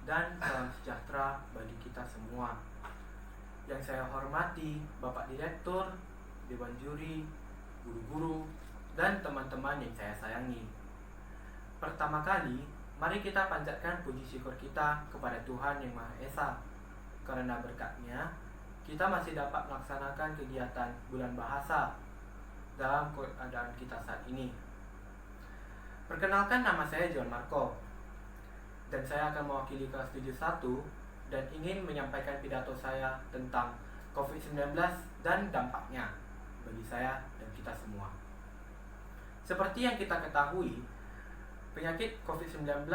dan salam sejahtera bagi kita semua. Yang saya hormati Bapak Direktur, Dewan Juri, guru-guru, dan teman-teman yang saya sayangi. Pertama kali, mari kita panjatkan puji syukur kita kepada Tuhan Yang Maha Esa. Karena berkat-Nya, kita masih dapat melaksanakan kegiatan bulan bahasa dalam keadaan kita saat ini. Perkenalkan, nama saya John Marco, dan saya akan mewakili kelas 71 dan ingin menyampaikan pidato saya tentang COVID-19 dan dampaknya bagi saya dan kita semua. Seperti yang kita ketahui, penyakit COVID-19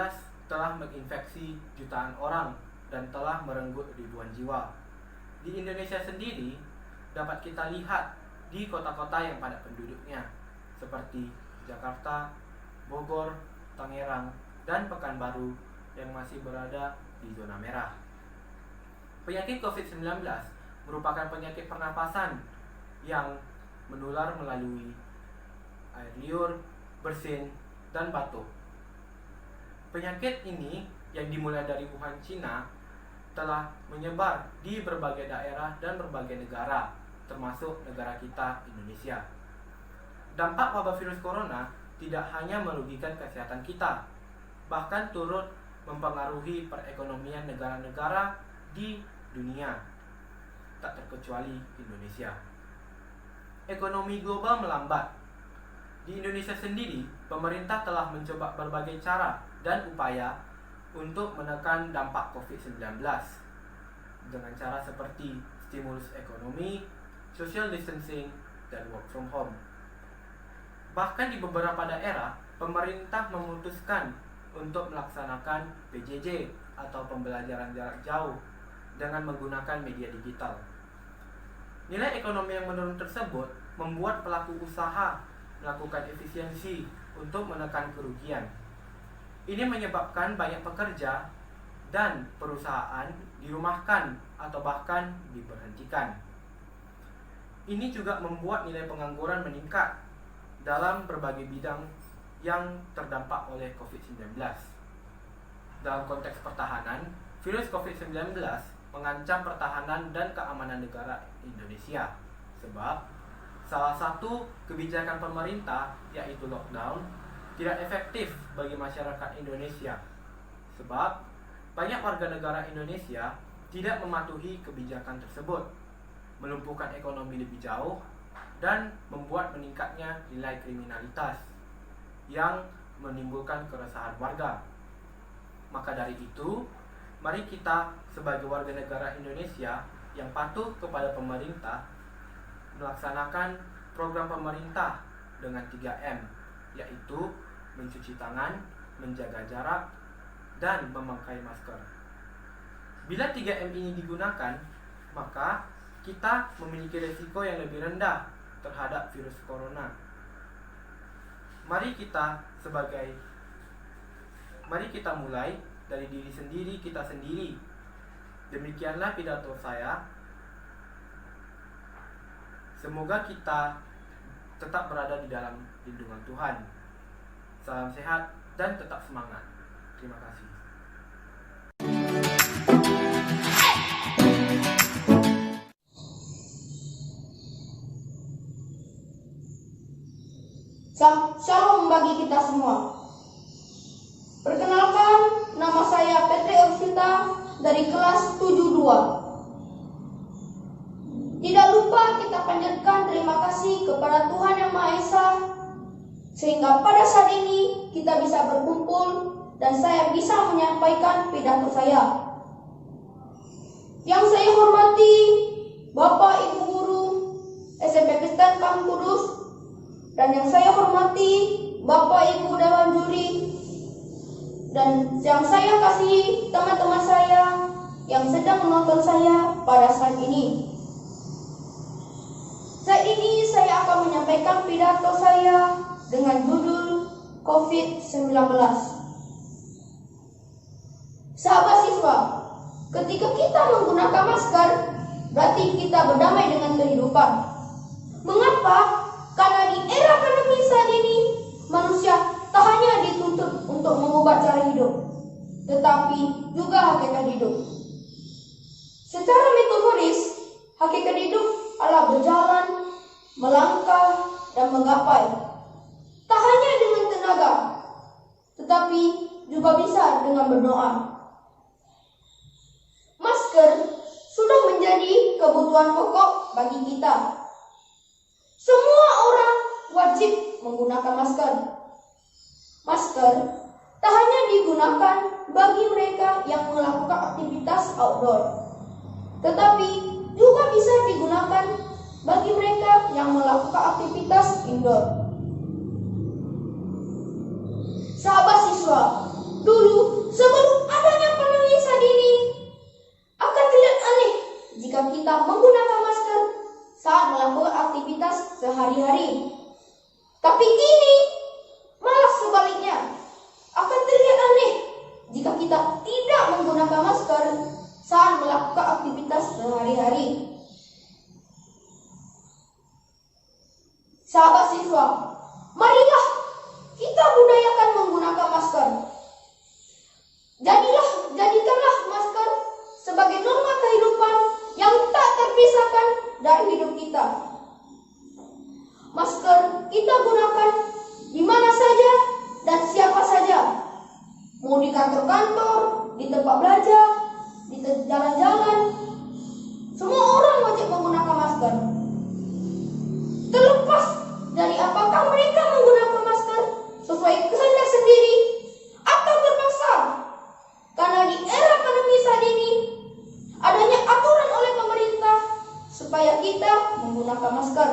telah menginfeksi jutaan orang dan telah merenggut ribuan jiwa. Di Indonesia sendiri, dapat kita lihat di kota-kota yang padat penduduknya, seperti Jakarta, Bogor, Tangerang, dan Pekanbaru yang masih berada di zona merah. Penyakit COVID-19 merupakan penyakit pernapasan yang menular melalui air liur, bersin, dan batuk. Penyakit ini yang dimulai dari Wuhan, Cina, telah menyebar di berbagai daerah dan berbagai negara, termasuk negara kita, Indonesia. Dampak wabah virus corona tidak hanya merugikan kesehatan kita, bahkan turut mempengaruhi perekonomian negara-negara di dunia, tak terkecuali Indonesia. Ekonomi global melambat. Di Indonesia sendiri, pemerintah telah mencoba berbagai cara dan upaya untuk menekan dampak COVID-19 dengan cara seperti stimulus ekonomi, social distancing, dan work from home. Bahkan di beberapa daerah, pemerintah memutuskan untuk melaksanakan PJJ atau pembelajaran jarak jauh dengan menggunakan media digital. Nilai ekonomi yang menurun tersebut membuat pelaku usaha melakukan efisiensi untuk menekan kerugian. Ini menyebabkan banyak pekerja dan perusahaan dirumahkan atau bahkan diberhentikan. Ini juga membuat nilai pengangguran meningkat dalam berbagai bidang yang terdampak oleh COVID-19. Dalam konteks pertahanan, virus COVID-19 mengancam pertahanan dan keamanan negara Indonesia, sebab salah satu kebijakan pemerintah, yaitu lockdown, tidak efektif bagi masyarakat Indonesia, sebab banyak warga negara Indonesia tidak mematuhi kebijakan tersebut, melumpuhkan ekonomi lebih jauh, dan membuat meningkatnya nilai kriminalitas yang menimbulkan keresahan warga. Maka dari itu, mari kita sebagai warga negara Indonesia yang patuh kepada pemerintah melaksanakan program pemerintah dengan 3M, yaitu mencuci tangan, menjaga jarak, dan memakai masker. Bila 3M ini digunakan, maka kita memiliki risiko yang lebih rendah terhadap virus corona. Mari kita mulai dari diri sendiri kita sendiri. Demikianlah pidato saya. Semoga kita tetap berada di dalam lindungan Tuhan. Salam sehat dan tetap semangat. Terima kasih. Shalom bagi kita semua. Perkenalkan, nama saya Petri Orsita dari kelas 72. Tidak lupa kita panjatkan terima kasih kepada Tuhan Yang Maha Esa, sehingga pada saat ini kita bisa berkumpul dan saya bisa menyampaikan pidato saya. Yang saya hormati Bapak Ibu Guru SMP Kristen Kampung Kudus, dan yang saya hormati Bapak Ibu Dewan Juri, dan yang saya kasihi teman-teman saya yang sedang menonton saya pada saat ini. Saat ini saya akan menyampaikan pidato saya dengan judul COVID-19. Sahabat siswa, ketika kita menggunakan masker, berarti kita berdamai dengan kehidupan. Mengapa? Karena di era pandemi saat ini, manusia tak hanya dituntut untuk mengubah cara hidup, tetapi juga hakikat hidup. Secara metaforis, hakikat hidup adalah berjalan, melangkah, dan menggapai. Tak hanya dengan tenaga, tetapi juga bisa dengan berdoa. Masker sudah menjadi kebutuhan pokok bagi kita. Semua orang wajib menggunakan masker. Masker tak hanya digunakan bagi mereka yang melakukan aktivitas outdoor, tetapi juga bisa digunakan bagi mereka yang melakukan aktivitas indoor. Sahabat siswa, dulu sebelum adanya penulisan ini, akan terlihat aneh jika kita menggunakan masker saat melakukan aktivitas sehari-hari. Tapi kini, malah sebaliknya, akan terlihat aneh jika kita tidak menggunakan masker saat melakukan aktivitas sehari-hari. Sahabat siswa, marilah kita budayakan menggunakan masker. Jadikanlah masker sebagai norma kehidupan yang tak terpisahkan dari hidup kita. Masker kita gunakan di mana saja dan siapa saja. Mau di kantor-kantor, di tempat belajar, di jalan-jalan. Semua orang wajib menggunakan masker. Terlepas dari apakah mereka menggunakan masker sesuai kehendak sendiri atau terpaksa. Karena di era pandemi saat ini, adanya aturan oleh pemerintah supaya kita menggunakan masker.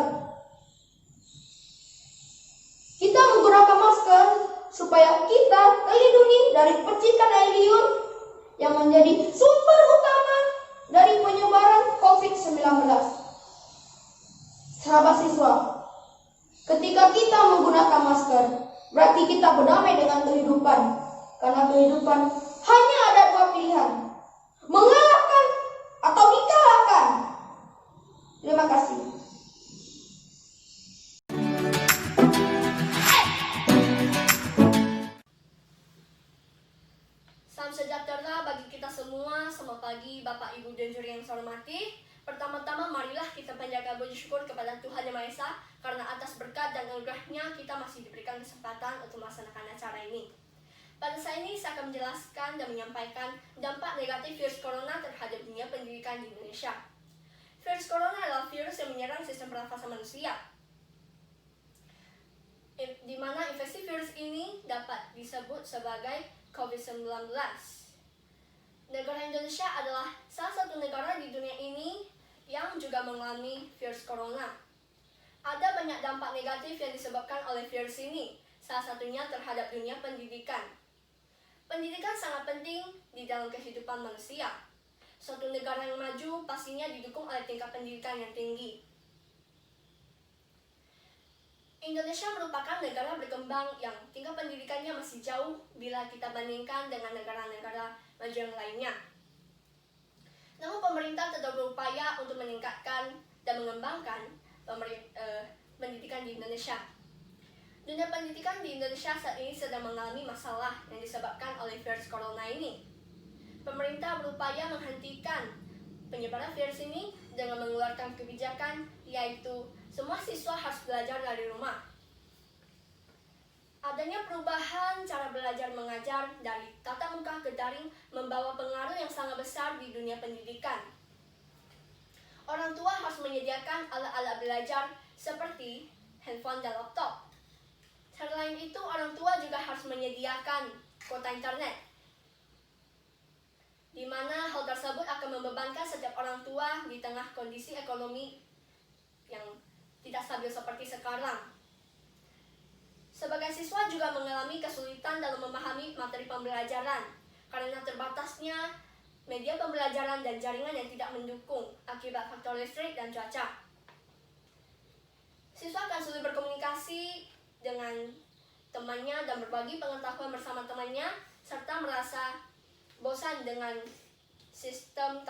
Kita menggunakan masker supaya kita terlindungi dari percikan air liur yang menjadi sumber utama dari penyebaran COVID-19. Sahabat siswa, ketika kita menggunakan masker, berarti kita berdamai dengan kehidupan. Karena kehidupan hanya ada dua pilihan, mengalahkan atau dikalahkan. Terima kasih. Salam sejahtera bagi kita semua. Selamat pagi Bapak, Ibu, dan juri yang saya hormati. Pertama-tama marilah kita panjatkan puji syukur kepada Tuhan Yang Maha Esa, karena atas berkat dan anugerah-Nya kita masih diberikan kesempatan untuk melaksanakan acara ini. Pada saat ini saya akan menjelaskan dan menyampaikan dampak negatif virus corona terhadap dunia pendidikan di Indonesia. Virus corona adalah virus yang menyerang sistem pernafasan manusia, di mana infeksi virus ini dapat disebut sebagai COVID-19. Negara Indonesia adalah salah satu negara di dunia ini yang juga mengalami virus corona. Ada banyak dampak negatif yang disebabkan oleh virus ini, salah satunya terhadap dunia pendidikan. Pendidikan sangat penting di dalam kehidupan manusia. Suatu negara yang maju pastinya didukung oleh tingkat pendidikan yang tinggi. Indonesia merupakan negara berkembang yang tingkat pendidikannya masih jauh bila kita bandingkan dengan negara-negara maju yang lainnya. Namun pemerintah tetap berupaya untuk meningkatkan dan mengembangkan pendidikan di Indonesia. Dunia pendidikan di Indonesia saat ini sedang mengalami masalah yang disebabkan oleh virus corona ini. Pemerintah berupaya menghentikan penyebaran virus ini dengan mengeluarkan kebijakan, yaitu semua siswa harus belajar dari rumah. Adanya perubahan cara belajar mengajar dari tatap muka ke daring membawa pengaruh yang sangat besar di dunia pendidikan. Orang tua harus menyediakan alat-alat belajar seperti handphone dan laptop. Selain itu, orang tua juga harus menyediakan kuota internet, di mana hal tersebut akan membebankan setiap orang tua di tengah kondisi ekonomi yang tidak stabil seperti sekarang. Sebagai siswa juga mengalami kesulitan dalam memahami materi pembelajaran karena terbatasnya media pembelajaran dan jaringan yang tidak mendukung akibat faktor listrik dan cuaca. Siswa akan sulit berkomunikasi dengan temannya dan berbagi pengetahuan bersama temannya, serta merasa bosan dengan sistem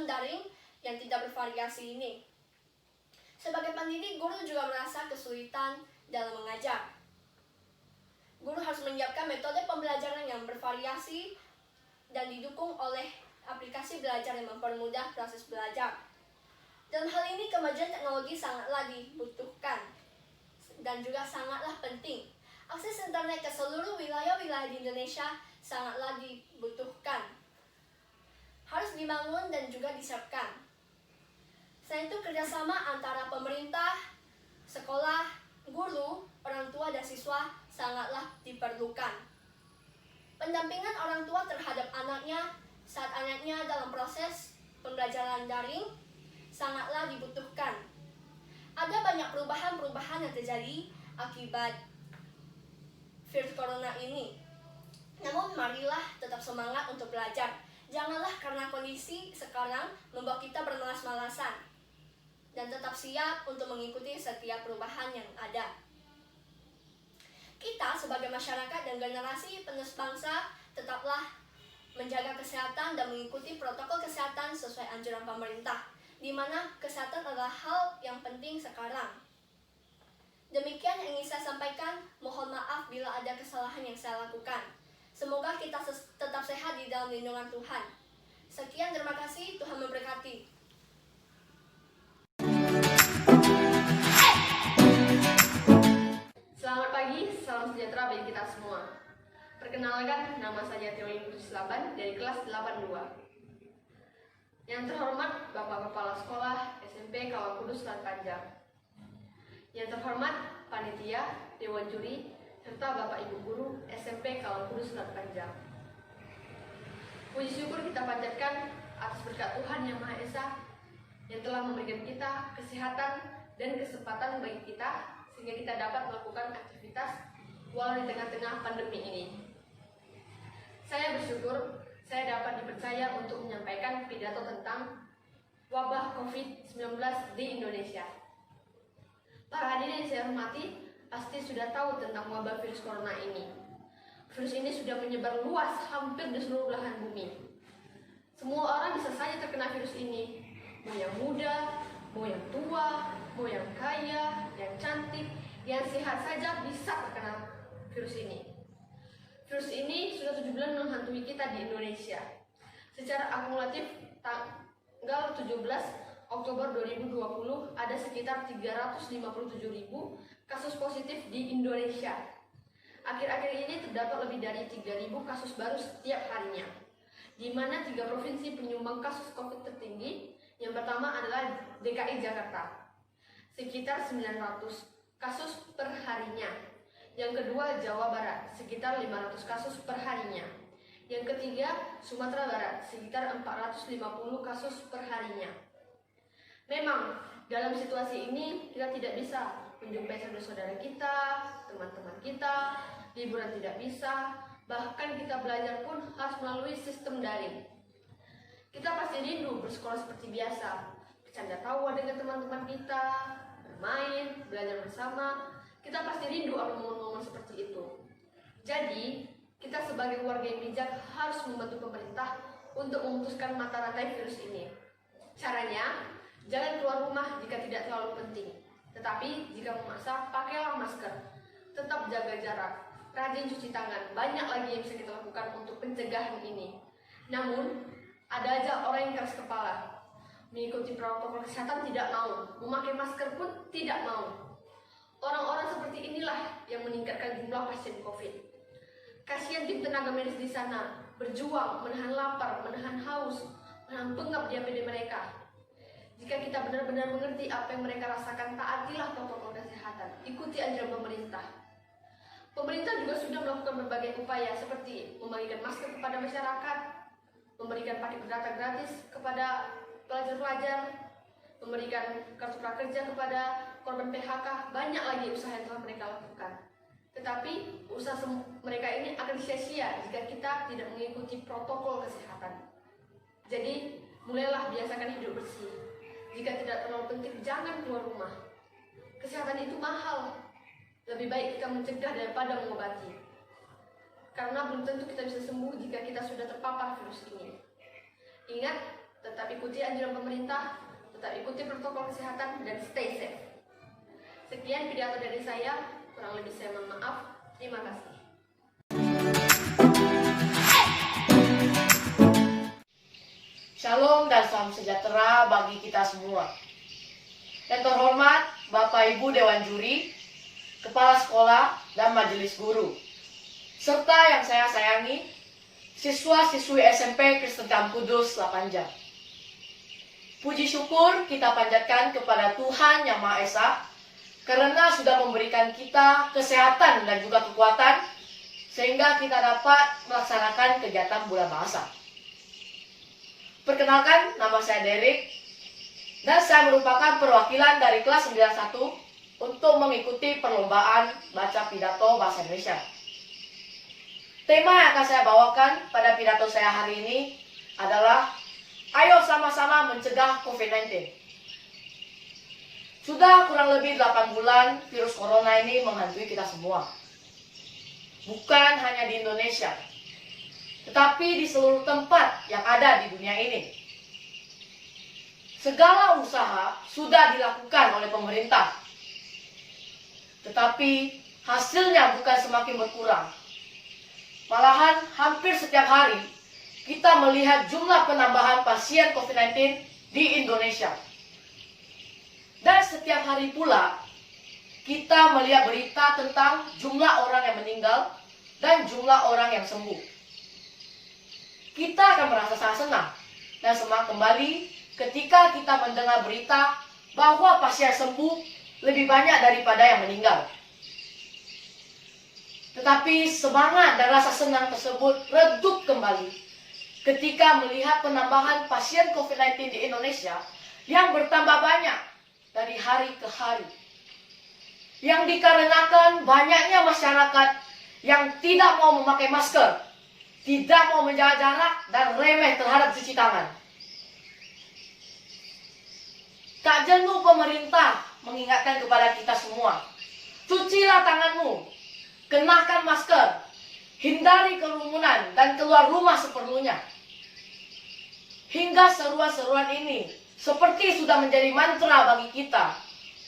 daring yang tidak bervariasi ini. Sebagai pendidik, guru juga merasa kesulitan dalam mengajar. Guru harus menyiapkan metode pembelajaran pembelajaran yang bervariasi dan didukung oleh aplikasi belajar yang mempermudah proses belajar. Dalam hal ini, kemajuan teknologi sangatlah dibutuhkan dan juga sangatlah penting. Akses internet ke seluruh wilayah-wilayah di Indonesia sangatlah dibutuhkan, harus dibangun dan juga disiapkan. Selain itu, kerjasama antara pemerintah, sekolah, guru, orang tua, dan siswa sangatlah diperlukan. Pendampingan orang tua terhadap anaknya saat anaknya dalam proses pembelajaran daring sangatlah dibutuhkan. Ada banyak perubahan-perubahan yang terjadi akibat virus corona ini. Namun marilah tetap semangat untuk belajar. Janganlah karena kondisi sekarang membuat kita bermalas-malasan, dan tetap siap untuk mengikuti setiap perubahan yang ada. Kita sebagai masyarakat dan generasi penerus bangsa tetaplah menjaga kesehatan dan mengikuti protokol kesehatan sesuai anjuran pemerintah, di mana kesehatan adalah hal yang penting sekarang. Demikian yang ingin saya sampaikan. Mohon maaf bila ada kesalahan yang saya lakukan. Semoga kita tetap sehat di dalam lindungan Tuhan. Sekian, terima kasih. Tuhan memberkati. Selamat pagi, salam sejahtera bagi kita semua. Perkenalkan, nama saya Teoli Kudus Laban dari kelas 82. Yang terhormat Bapak Kepala Sekolah SMP Kawah Kudus Selat Panjang. Yang terhormat Panitia, Dewan Juri, serta Bapak Ibu Guru SMP Kawah Kudus Selat Panjang. Puji syukur kita panjatkan atas berkat Tuhan Yang Maha Esa yang telah memberikan kita kesehatan dan kesempatan bagi kita sehingga kita dapat melakukan aktivitas walau di tengah-tengah pandemi ini. Saya bersyukur saya dapat dipercaya untuk menyampaikan pidato tentang wabah COVID-19 di Indonesia. Para hadirin yang saya hormati, pasti sudah tahu tentang wabah virus corona ini. Virus ini sudah menyebar luas hampir di seluruh belahan bumi. Semua orang bisa saja terkena virus ini, mau yang muda, mau yang tua, mau yang kaya, yang cantik, yang sehat saja bisa terkena virus ini. Virus ini sudah 7 bulan menghantui kita di Indonesia. Secara akumulatif, tanggal 17 Oktober 2020 ada sekitar 357.000 kasus positif di Indonesia. Akhir-akhir ini terdapat lebih dari 3.000 kasus baru setiap harinya, di mana 3 provinsi penyumbang kasus COVID tertinggi. Yang pertama adalah DKI Jakarta, sekitar 900 kasus per harinya. Yang kedua Jawa Barat, sekitar 500 kasus per harinya. Yang ketiga Sumatera Barat, sekitar 450 kasus per harinya. Memang dalam situasi ini kita tidak bisa menjumpai saudara-saudara kita, teman-teman kita, liburan tidak bisa, bahkan kita belajar pun harus melalui sistem daring. Kita pasti rindu bersekolah seperti biasa, bercanda tawa dengan teman-teman kita, bermain, belajar bersama. Kita pasti rindu ada momen-momen seperti itu. Jadi, kita sebagai warga yang bijak harus membantu pemerintah untuk memutuskan mata rantai virus ini. Caranya, jangan keluar rumah jika tidak terlalu penting. Tetapi, jika memaksa, pakailah masker. Tetap jaga jarak, rajin cuci tangan. Banyak lagi yang bisa kita lakukan untuk pencegahan ini. Namun, ada aja orang yang keras kepala. Mengikuti protokol kesehatan tidak mau, memakai masker pun tidak mau. Orang-orang seperti inilah yang meningkatkan jumlah pasien COVID. Kasihan tim tenaga medis di sana, berjuang, menahan lapar, menahan haus, menahan pengap di APD mereka. Jika kita benar-benar mengerti apa yang mereka rasakan, taatilah protokol kesehatan, ikuti anjuran pemerintah. Pemerintah juga sudah melakukan berbagai upaya seperti membagikan masker kepada masyarakat, memberikan paket data gratis kepada pelajar-pelajar, memberikan kartu prakerja kepada korban PHK. Banyak lagi usaha yang telah mereka lakukan. Tetapi usaha mereka ini akan sia-sia jika kita tidak mengikuti protokol kesehatan. Jadi, mulailah biasakan hidup bersih. Jika tidak terlalu penting, jangan keluar rumah. Kesehatan itu mahal. Lebih baik kita mencegah daripada mengobati. Karena belum tentu kita bisa sembuh jika kita sudah terpapar virus ini. Ingat, tetap ikuti anjuran pemerintah, tetap ikuti protokol kesehatan, dan stay safe. Sekian pidato dari saya, kurang lebih saya mohon maaf. Terima kasih. dan salam sejahtera bagi kita semua. Yang terhormat Bapak Ibu Dewan Juri, Kepala Sekolah dan Majelis Guru, serta yang saya sayangi, siswa-siswi SMP Kristen Camp Kudus Lapanjang. Puji syukur kita panjatkan kepada Tuhan Yang Maha Esa karena sudah memberikan kita kesehatan dan juga kekuatan sehingga kita dapat melaksanakan kegiatan bulan bahasa. Perkenalkan, nama saya Derek dan saya merupakan perwakilan dari kelas 91 untuk mengikuti perlombaan baca pidato bahasa Indonesia. Tema yang akan saya bawakan pada pidato saya hari ini adalah ayo sama-sama mencegah COVID-19. Sudah kurang lebih 8 bulan virus corona ini menghantui kita semua. Bukan hanya di Indonesia, tetapi di seluruh tempat yang ada di dunia ini. Segala usaha sudah dilakukan oleh pemerintah, tetapi hasilnya bukan semakin berkurang. Malahan hampir setiap hari kita melihat jumlah penambahan pasien COVID-19 di Indonesia. Dan setiap hari pula kita melihat berita tentang jumlah orang yang meninggal dan jumlah orang yang sembuh. Kita akan merasa sangat senang dan semangat kembali ketika kita mendengar berita bahwa pasien sembuh lebih banyak daripada yang meninggal. Tetapi semangat dan rasa senang tersebut redup kembali ketika melihat penambahan pasien COVID-19 di Indonesia yang bertambah banyak dari hari ke hari. Yang dikarenakan banyaknya masyarakat yang tidak mau memakai masker, tidak mau menjaga jarak, dan remeh terhadap cuci tangan. Tak jenuh pemerintah mengingatkan kepada kita semua, cucilah tanganmu, kenakan masker, hindari kerumunan, dan keluar rumah seperlunya. Hingga seruan-seruan ini seperti sudah menjadi mantra bagi kita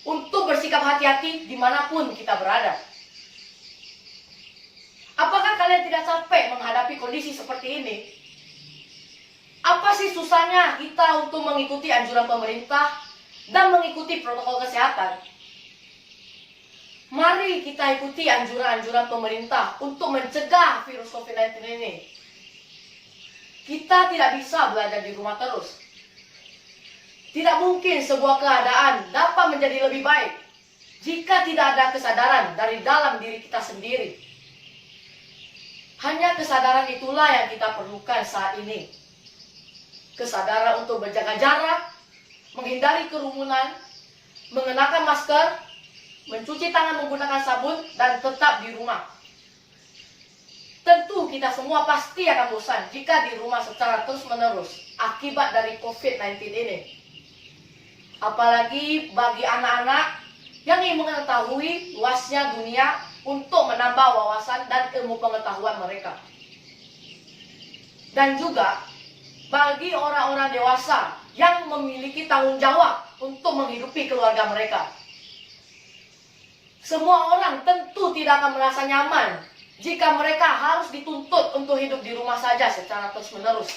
untuk bersikap hati-hati dimanapun kita berada. Apakah kalian tidak capek menghadapi kondisi seperti ini? Apa sih susahnya kita untuk mengikuti anjuran pemerintah dan mengikuti protokol kesehatan? Mari kita ikuti anjuran-anjuran pemerintah untuk mencegah virus COVID-19 ini. Kita tidak bisa belajar di rumah terus. Tidak mungkin sebuah keadaan dapat menjadi lebih baik jika tidak ada kesadaran dari dalam diri kita sendiri. Hanya kesadaran itulah yang kita perlukan saat ini. Kesadaran untuk berjaga jarak, menghindari kerumunan, mengenakan masker, mencuci tangan menggunakan sabun, dan tetap di rumah. Tentu kita semua pasti akan bosan jika di rumah secara terus-menerus akibat dari COVID-19 ini. Apalagi bagi anak-anak yang ingin mengetahui luasnya dunia untuk menambah wawasan dan ilmu pengetahuan mereka. Dan juga bagi orang-orang dewasa yang memiliki tanggung jawab untuk menghidupi keluarga mereka. Semua orang tentu tidak akan merasa nyaman jika mereka harus dituntut untuk hidup di rumah saja secara terus-menerus.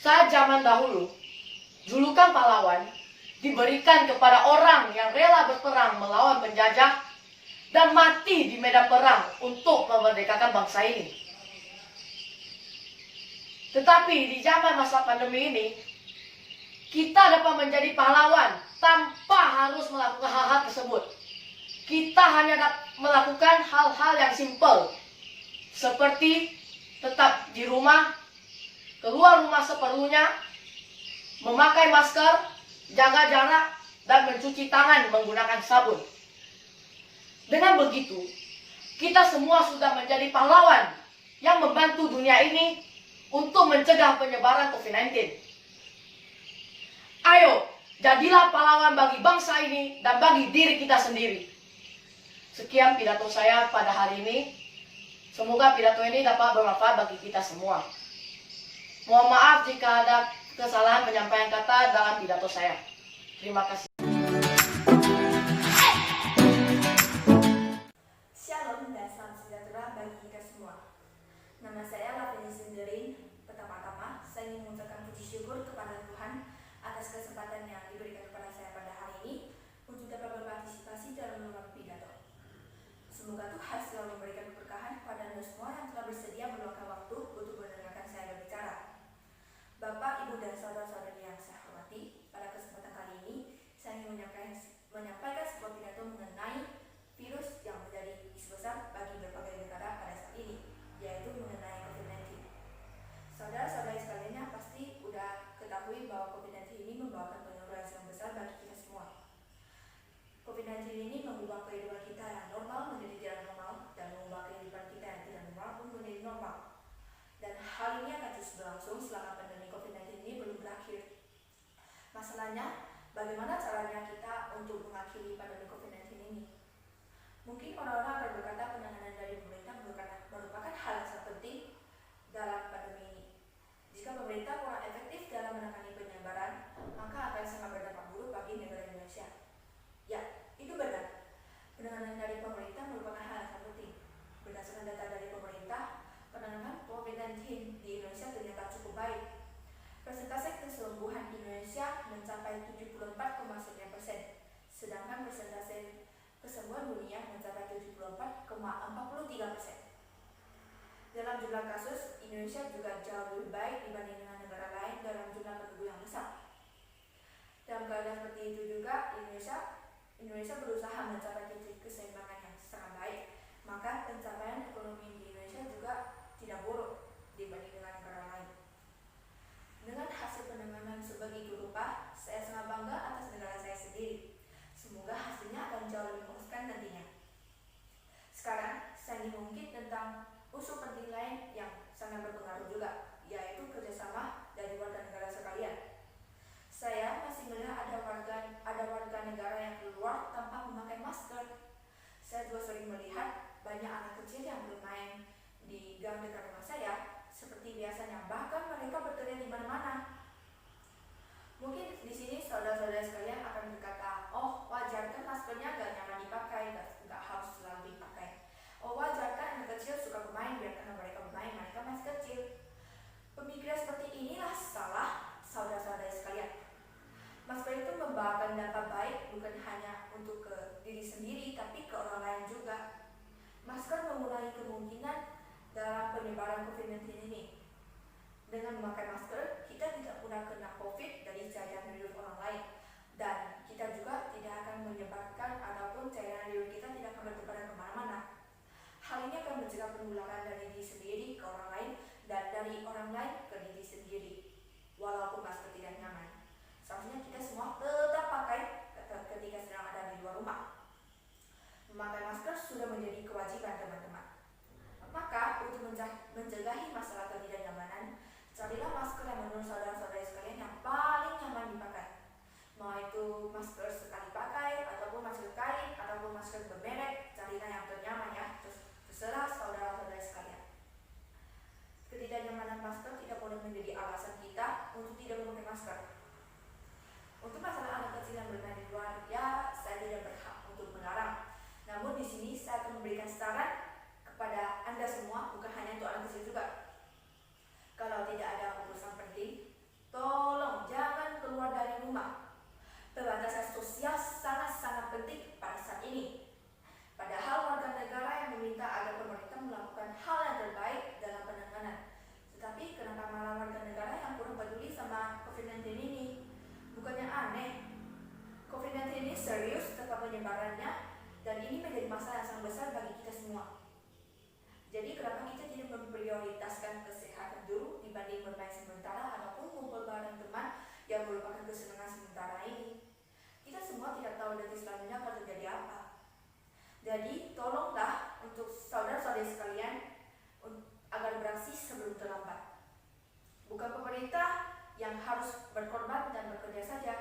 Saat zaman dahulu, julukan pahlawan diberikan kepada orang yang rela berperang melawan penjajah dan mati di medan perang untuk memerdekakan bangsa ini. Tetapi di zaman masa pandemi ini, kita dapat menjadi pahlawan tanpa harus melakukan hal-hal tersebut. Kita hanya dapat melakukan hal-hal yang simpel, seperti tetap di rumah, keluar rumah seperlunya, memakai masker, jaga jarak, dan mencuci tangan menggunakan sabun. Dengan begitu, kita semua sudah menjadi pahlawan yang membantu dunia ini untuk mencegah penyebaran COVID-19. Ayo, jadilah pahlawan bagi bangsa ini dan bagi diri kita sendiri. Sekian pidato saya pada hari ini. Semoga pidato ini dapat bermanfaat bagi kita semua. Mohon maaf jika ada kesalahan penyampaian kata dalam pidato saya. Terima kasih. Shalom dan salam sejahtera bagi kita semua. Nama saya Laveni Sinderin, Pertama-tama, saya ingin mengucapkan puji syukur kepada Tuhan atas kesempatan yang diberikan kepada saya pada hari ini untuk dapat berpartisipasi dalam lomba pidato. Semoga Tuhan selalu memberikan keberkahan kepada Anda semua yang telah bersedia meluangkan waktu untuk mendengarkan saya berbicara. Bapak, Ibu, dan saudara-saudari yang saya hormati, pada kesempatan kali ini saya ingin menyampaikan sebuah pidato mengenai virus yang menjadi isu besar bagi berbagai negara pada saat ini, yaitu mengenai COVID-19. Saudara-saudari sekalian yang pasti sudah ketahui bahwa COVID-19 ini membawakan penularan yang besar bagi kita semua. COVID-19 ini mengubah kehidupan kita yang normal menjadi tidak normal dan mengubah kehidupan kita yang tidak normal pun menjadi normal. Dan hal ini akan terus berlangsung selama pandemi COVID-19 ini belum berakhir. Masalahnya, bagaimana caranya kita untuk mengakhiri pandemi COVID-19 ini? Mungkin orang-orang akan berkata penanganan dari pemerintah merupakan hal yang sangat penting dalam pandemi ini. Jika pemerintah kurang efektif dalam menangani penyebaran, maka akan sangat berdampak buruk bagi negara Indonesia. Ya, itu benar. Penanganan dari pemerintah merupakan hal yang sangat penting. Berdasarkan data dari pemerintah, penanganan COVID-19 di Indonesia ternyata cukup baik. Persentase kesembuhan Indonesia mencapai 74,9%, sedangkan persentase kesembuhan dunia mencapai 74,43%. Dalam jumlah kasus, Indonesia juga jauh lebih baik dibanding dengan negara lain dalam jumlah penduduk yang besar. Dalam keadaan seperti itu juga, Indonesia berusaha mencapai titik keseimbangan yang sangat baik. Maka pencapaian ekonomi di Indonesia juga tidak buruk dibanding dengan negara lain. Dengan hasil penanganan sebagai rupa, saya sangat bangga atas negara saya sendiri. Semoga hasilnya akan jauh lebih memuaskan nantinya. Sekarang, saya ingin mengungkit tentang unsur penting lain yang sangat berpengaruh juga, yaitu kerjasama dari warga negara sekalian. Saya masih melihat ada warga negara yang keluar tanpa memakai masker. Saya juga sering melihat banyak anak kecil yang bermain di gang dekat rumah saya seperti biasanya, bahkan mereka berteriak di mana-mana. Mungkin di sini saudara-saudara sekalian akan berkata, oh wajar kan maskernya gak nyaman dipakai, gak harus selalu dipakai. Oh wajar kan anak kecil suka bermain, biarkan mereka bermain, mereka masih kecil. Pemikiran seperti inilah salah saudara-saudara sekalian. Masker itu membawakan dampak baik bukan hanya untuk ke diri sendiri, tapi ke orang lain juga. Masker mengurangi kemungkinan dalam penyebaran COVID-19 ini. Dengan memakai masker, kita tidak mudah kena COVID dari cairan hidup orang lain, dan kita juga tidak akan menyebarkan ataupun cairan hidup kita tidak akan bertebaran kemana-mana. Hal ini akan mencegah penularan dari diri sendiri ke orang lain dan dari orang lain ke diri sendiri. Walaupun masker tidak nyaman, seharusnya kita semua tetap pakai ketika sedang ada di luar rumah. Memakai masker sudah menjadi kewajiban teman-teman. Maka untuk mencegahi masalah ketidaknyamanan, carilah masker yang menurut saudara-saudara sekalian yang paling nyaman dipakai. Mau itu masker sekali pakai, ataupun masker kain, ataupun masker bermerek, carilah yang ternyaman ya. Terserah saudara-saudara sekalian. Ketidaknyamanan masker tidak boleh menjadi alasan kita untuk tidak memakai masker. Untuk masalah anak kecil yang bermain di luar, ya saya tidak berhak untuk melarang. Namun di sini saya akan memberikan saran kepada Anda semua, bukan hanya untuk anak kecil juga. Kalau tidak ada urusan penting, tolong jangan keluar dari rumah. Pembatasan sosial sangat-sangat penting pada saat ini. Padahal warga negara yang meminta agar pemerintah melakukan hal yang terbaik dalam penanganan. Tetapi kenapa malah warga negara yang kurang peduli sama COVID-19 ini? Bukannya aneh. COVID-19 ini serius tetap penyebarannya, dan ini menjadi masalah yang sangat besar bagi kita semua. Jadi kenapa kita tidak memprioritaskan kesehatan dulu dibanding bermain sementara ataupun kumpul bareng teman yang merupakan kesenangan sementara ini? Kita semua tidak tahu nanti selanjutnya akan terjadi apa. Jadi tolonglah untuk saudara-saudari sekalian agar beraksi sebelum terlambat. Bukan pemerintah yang harus berkorban dan bekerja saja,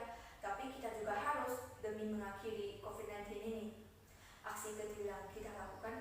tapi kita juga harus demi mengakhiri COVID-19 ini. Aksi kecil yang kita lakukan